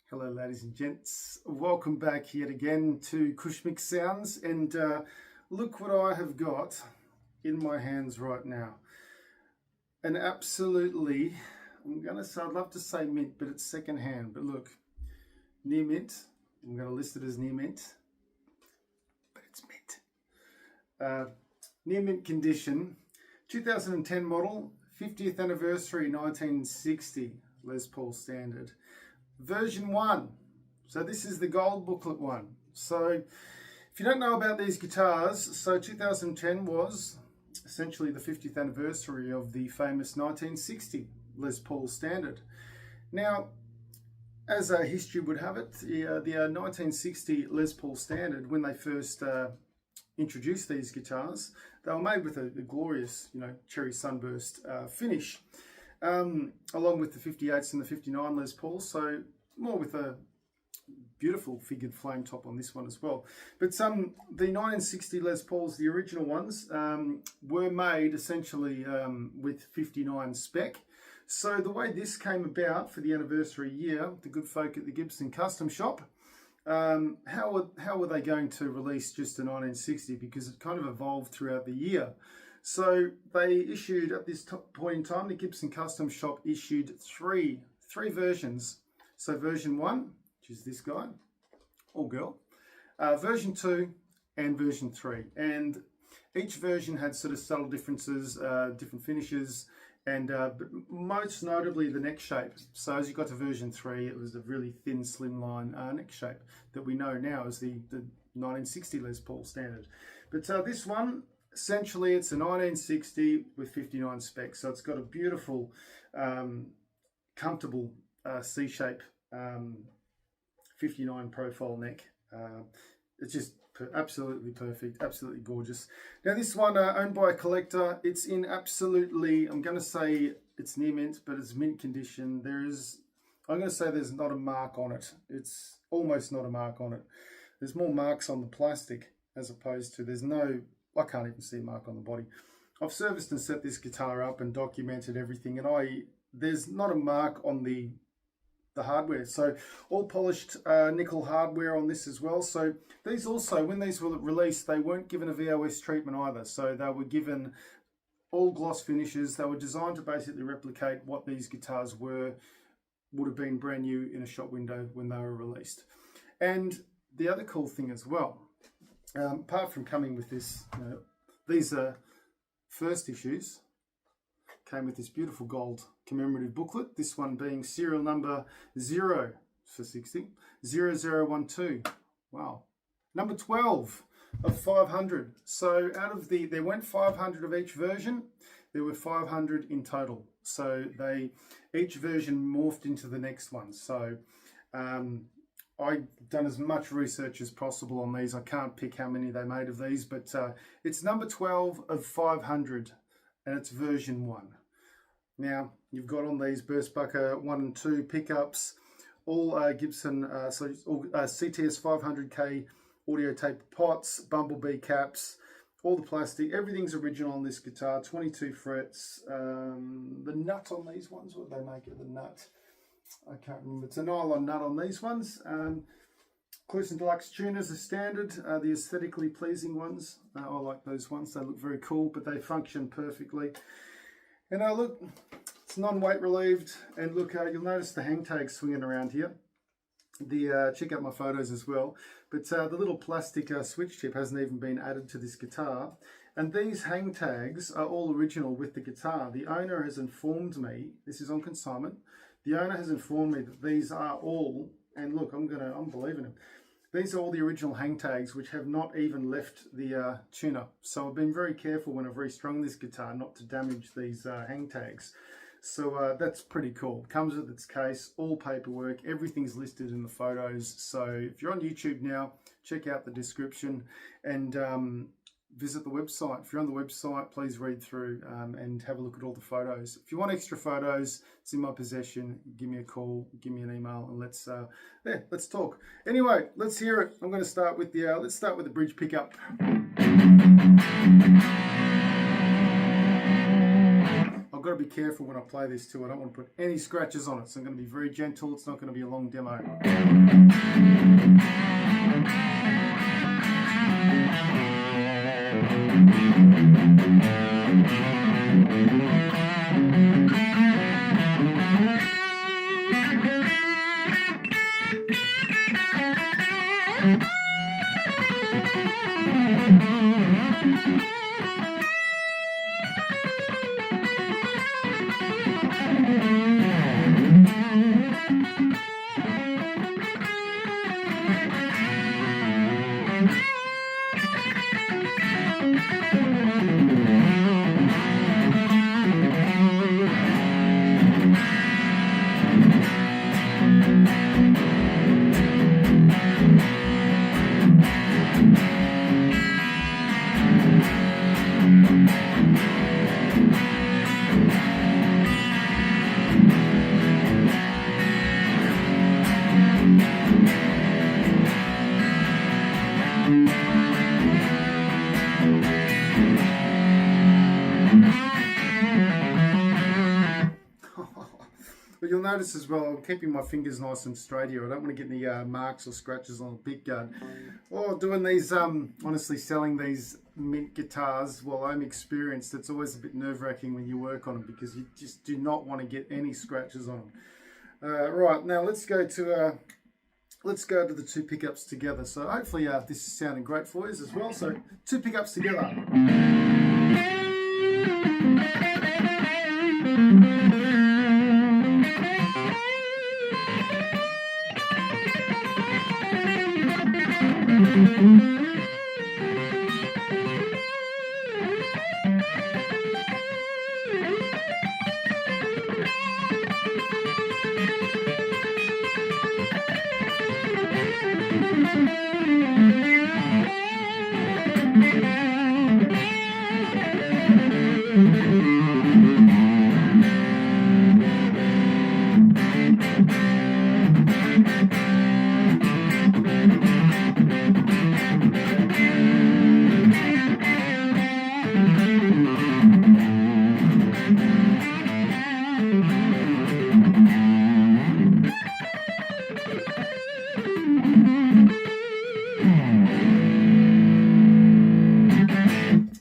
Hello ladies and gents, welcome back yet again to Cushmic Sounds, and look what I have got in my hands right now. An absolutely, I'd love to say mint, but it's second hand, but look, near mint. I'm going to list it as near mint, but it's mint. Near mint condition, 2010 model, 50th anniversary, 1960 Les Paul standard. Version 1, so this is the gold booklet one. So if you don't know about these guitars, so 2010 was essentially the 50th anniversary of the famous 1960 Les Paul standard. Now, as history would have it, the 1960 Les Paul standard, when they first introduced these guitars, they were made with a glorious, cherry sunburst finish. Along with the 58s and the 59 Les Pauls, so more with a beautiful figured flame top on this one as well. But the 1960 Les Pauls, the original ones, were made essentially with 59 spec. So the way this came about for the anniversary year, the good folk at the Gibson Custom Shop, how were they going to release just a 1960? Because it kind of evolved throughout the year. So they issued, at this point in time, the Gibson Custom Shop issued three versions. So version 1, which is this guy, or girl, version 2 and version 3. And each version had sort of subtle differences, different finishes, and but most notably the neck shape. So as you got to version 3, it was a really thin, slimline neck shape that we know now as the 1960 Les Paul standard. But this one, essentially, it's a 1960 with 59 specs, so it's got a beautiful, comfortable C-shape 59 profile neck. It's just absolutely perfect, absolutely gorgeous. Now this one, owned by a collector, it's in absolutely, I'm going to say it's near mint, but it's mint condition. I'm going to say there's not a mark on it. It's almost not a mark on it. There's more marks on the plastic as opposed to, I can't even see a mark on the body. I've serviced and set this guitar up and documented everything, and there's not a mark on the hardware. So all polished nickel hardware on this as well. So these also, when these were released, they weren't given a VOS treatment either. So they were given all gloss finishes. They were designed to basically replicate what these guitars would have been brand new in a shop window when they were released. And the other cool thing as well, apart from coming with this, these first issues came with this beautiful gold commemorative booklet, this one being serial number 0 for 60, 0012. Wow. Number 12 of 500. So out of there weren't 500 of each version, there were 500 in total. So each version morphed into the next one. So I've done as much research as possible on these. I can't pick how many they made of these, but it's number 12 of 500, and it's version 1. Now, you've got on these Burstbucker 1 and 2 pickups, all Gibson, CTS 500K audio tape pots, bumblebee caps, all the plastic, everything's original on this guitar, 22 frets. The nut on these ones, what did they make of the nut? I can't remember. It's a nylon nut on these ones. Cluson Deluxe tuners are standard, the aesthetically pleasing ones. I like those ones. They look very cool, but they function perfectly. And look, it's non-weight relieved. And look, you'll notice the hang tags swinging around here. Check out my photos as well. But the little plastic switch tip hasn't even been added to this guitar. And these hang tags are all original with the guitar. The owner has informed me, this is on consignment, the owner has informed me that these are all, and look, I'm believing him. These are all the original hang tags which have not even left the tuner. So I've been very careful when I've restrung this guitar not to damage these hang tags. So that's pretty cool. Comes with its case, all paperwork, everything's listed in the photos. So if you're on YouTube now, check out the description and visit the website. If you're on the website, please read through and have a look at all the photos. If you want extra photos, it's in my possession. Give me a call, give me an email, and let's talk. Anyway, let's hear it. I'm going to start with the bridge pickup. I've got to be careful when I play this too. I don't want to put any scratches on it, so I'm going to be very gentle. It's not going to be a long demo. But you'll notice as well, I'm keeping my fingers nice and straight here. I don't want to get any marks or scratches on the pick guard. Oh, doing these, honestly selling these mint guitars, well, I'm experienced. It's always a bit nerve-wracking when you work on them because you just do not want to get any scratches on them. Right, now let's go to the two pickups together. So hopefully this is sounding great for you as well. So two pickups together.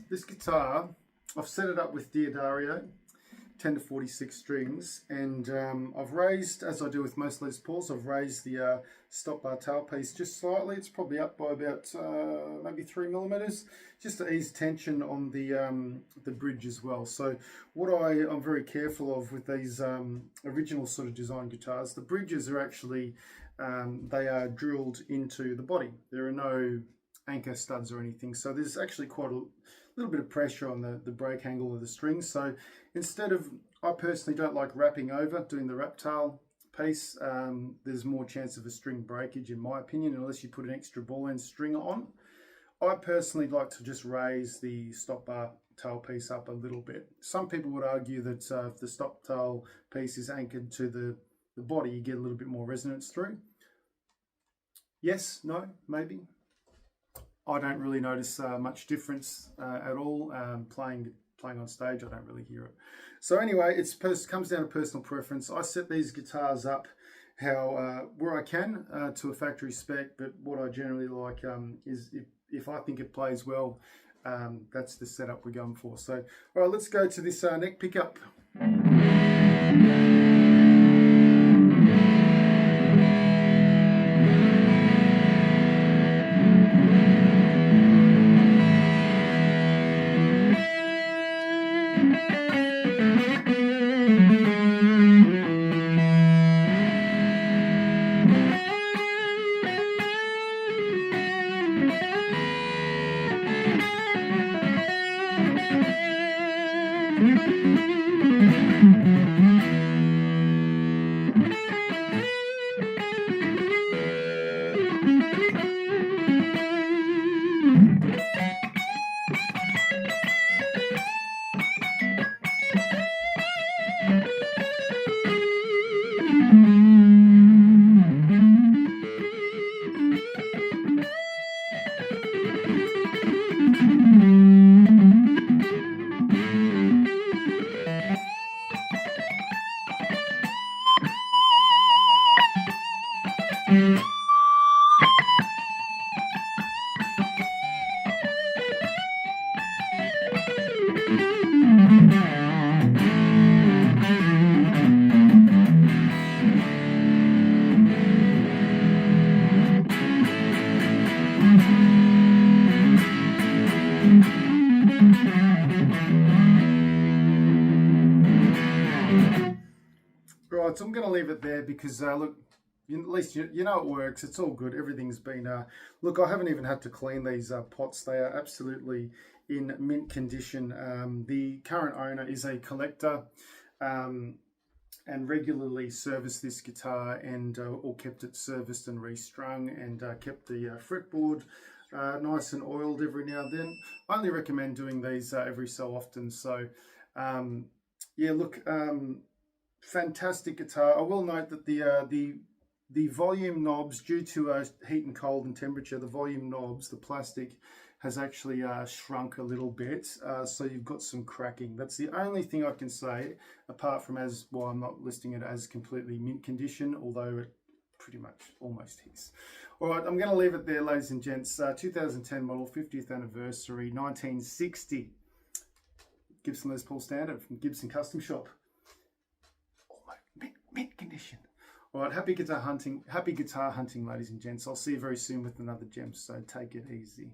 This guitar, I've set it up with Diodario 10 to 46 strings, and I've raised, as I do with most Les Pauls, I've raised the stop bar tailpiece just slightly. It's probably up by about maybe 3 millimeters, just to ease tension on the bridge as well. So what I'm very careful of with these original sort of design guitars, the bridges are actually, they are drilled into the body. There are no anchor studs or anything, so there's actually quite a little bit of pressure on the break angle of the strings. So instead of, I personally don't like wrapping over, doing the wrap tail piece, there's more chance of a string breakage in my opinion, unless you put an extra ball end string on. I personally like to just raise the stop bar tail piece up a little bit. Some people would argue that if the stop tail piece is anchored to the body, you get a little bit more resonance through. Yes, no, maybe. I don't really notice much difference at all. Playing on stage, I don't really hear it. So anyway, it comes down to personal preference. I set these guitars up how where I can to a factory spec, but what I generally like is if I think it plays well, that's the setup we're going for. So all right, let's go to this neck pickup. right, so I'm going to leave it there because, look, at least you know it works. It's all good. Everything's been, look, I haven't even had to clean these pots. They are absolutely in mint condition. The current owner is a collector and regularly serviced this guitar and or kept it serviced and restrung, and kept the fretboard nice and oiled every now and then. I only recommend doing these every so often. So yeah, look, fantastic guitar. I will note that the volume knobs, due to heat and cold and temperature, the volume knobs, the plastic has actually shrunk a little bit, so you've got some cracking. That's the only thing I can say, apart from well, I'm not listing it as completely mint condition, although it pretty much almost is. All right, I'm going to leave it there, ladies and gents. 2010 model, 50th anniversary, 1960 Gibson Les Paul Standard from Gibson Custom Shop. Almost mint condition. All right, happy guitar hunting, ladies and gents. I'll see you very soon with another gem, so take it easy.